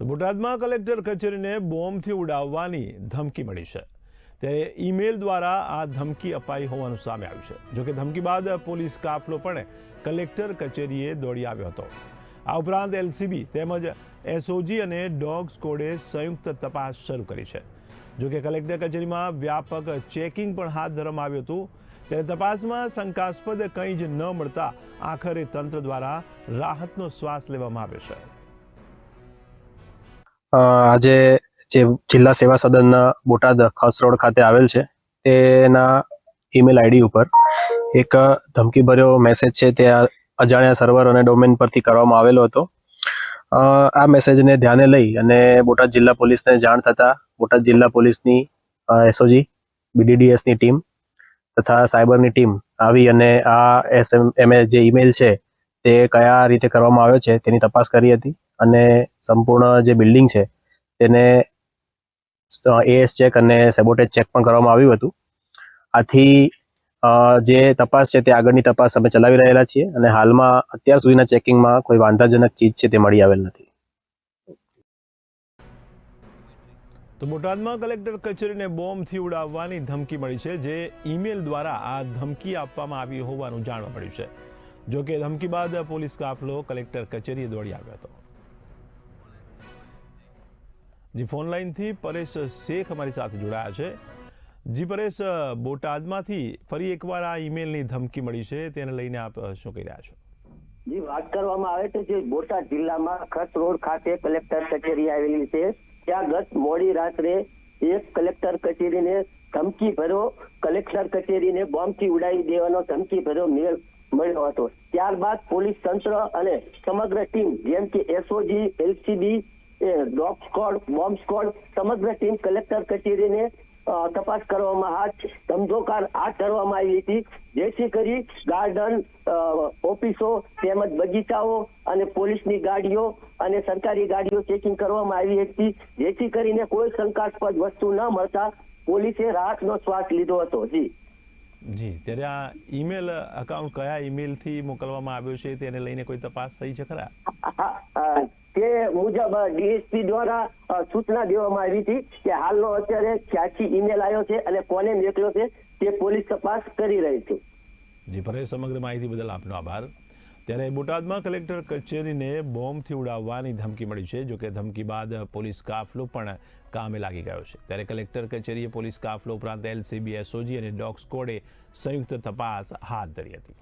તો બોટાદમાં કલેક્ટર કચેરીને બોમ્બથી ઉડાવવાની ધમકી મળી છે। ત્યારે ઈમેલ દ્વારા આ ધમકી અપાઈ હોવાનું સામે આવ્યું છે। જોકે ધમકી બાદ પોલીસ કાફલો પણ કલેક્ટર કચેરીએ દોડી આવ્યો હતો। આ ઉપરાંત એલસીબી તેમજ એસઓજી અને ડોગ સ્કોડે સંયુક્ત તપાસ શરૂ કરી છે। જોકે કલેક્ટર કચેરીમાં વ્યાપક ચેકિંગ પણ હાથ ધરવામાં આવ્યું હતું। ત્યારે તપાસમાં શંકાસ્પદ કંઈ જ ન મળતા આખરે તંત્ર દ્વારા રાહતનો શ્વાસ લેવામાં આવ્યો છે। આજે જે જિલ્લા સેવા સદન બોટાદ ખાસ રોડ ખાતે આવેલ છે તેના ઈમેલ આઈડી ઉપર એક ધમકીભર્યો મેસેજ છે તે અજાણ્યા સર્વર અને ડોમેન પરથી કરવામાં આવેલો હતો। આ મેસેજને ધ્યાને લઈ અને બોટાદ જિલ્લા પોલીસને જાણ થતાં બોટાદ જિલ્લા પોલીસની એસઓજી બીડીડીએસની ટીમ તથા સાયબરની ટીમ આવી અને આ જે ઈમેલ છે તે કયા રીતે કરવામાં આવ્યો છે તેની તપાસ કરી હતી અને સંપૂર્ણ જે બિલ્ડિંગ છે તેને એએસ ચેક અને સેબોટેજ ચેક પણ કરવામાં આવ્યું હતું। આથી જે તપાસ છે તે આગળની તપાસ અમે ચલાવી રહેલા છીએ અને હાલમાં અત્યાર સુધીના ચેકિંગમાં કોઈ વાંધાજનક ચીજ છે તે મળી આવેલ નથી। તો બોટાદમાં કલેક્ટર કચેરીને બોમ્બથી ઉડાવવાની ધમકી મળી છે। જે ઈમેલ દ્વારા આ ધમકી આપવામાં આવી હોવાનું જાણવા મળ્યું છે। જોકે ધમકી બાદ પોલીસ કાફલો કલેક્ટર કચેરીએ દોડી આવ્યો હતો। જી ફોન લાઈનથી પરેશ શેખ અમારી સાથે જોડાયા છે। જી પરેશ, બોટાદમાંથી ફરી એકવાર આ ઈમેલની ધમકી મળી છે, તેને લઈને આપ શું કહી રહ્યા છો? જી, વાત કરવામાં આવે તો જે બોટાદ જિલ્લામાં ખસ રોડ ખાતે કલેક્ટર કચેરી આવેલી છે, ત્યાં ગત મોડી રાત્રે એક કલેક્ટર કચેરીને ધમકી ભર્યો કલેક્ટર કચેરીને બોમ્બથી ઉડાવી દેવાનો ધમકી ભર્યો મેલ મળ્યો હતો। ત્યારબાદ પોલીસ તંત્ર અને સમગ્ર ટીમ જેમ કે SOG, LCB, dog squad, bomb squad સમગ્ર ટીમ કલેક્ટર કચેરીને તપાસ કરવામાં ધમધોકાર હાથ ધરવામાં આવી હતી, જેથી કરી ગાર્ડન, ઓફિસો તેમજ બગીચાઓ અને પોલીસની ગાડીઓ અને સરકારી ગાડીઓ ચેકિંગ કરવામાં આવી હતી, જેથી કરીને કોઈ શંકાસ્પદ વસ્તુ ન મળતા પોલીસે રાહતનો શ્વાસ લીધો હતો। જી, ત્યારે આ ઈમેલ અકાઉન્ટ કયા ઈમેલથી મોકલવામાં આવ્યો છે તેને લઈને કોઈ તપાસ થઈ છે ખરા? તે મુજબ ડીએસપી દ્વારા સૂચના દેવામાં આવી હતી કે હાલનો અત્યારે ક્યાંથી ઈમેલ આવ્યો છે અને કોને મોકલ્યો છે તે પોલીસ તપાસ કરી રહી છે। જી પરેશ, સમગ્ર માહિતી બદલ આપનો આભાર। ત્યારે બોટાદમાં કલેક્ટર કચેરીને બોમ્બથી ઉડાવવાની ધમકી મળી છે। જોકે ધમકી બાદ પોલીસ કાફલો પણ કામે લાગી ગયો છે। ત્યારે કલેક્ટર કચેરીએ પોલીસ કાફલો ઉપરાંત એલસીબી, એસઓજી અને ડોગ સ્કોડે સંયુક્ત તપાસ હાથ ધરી હતી।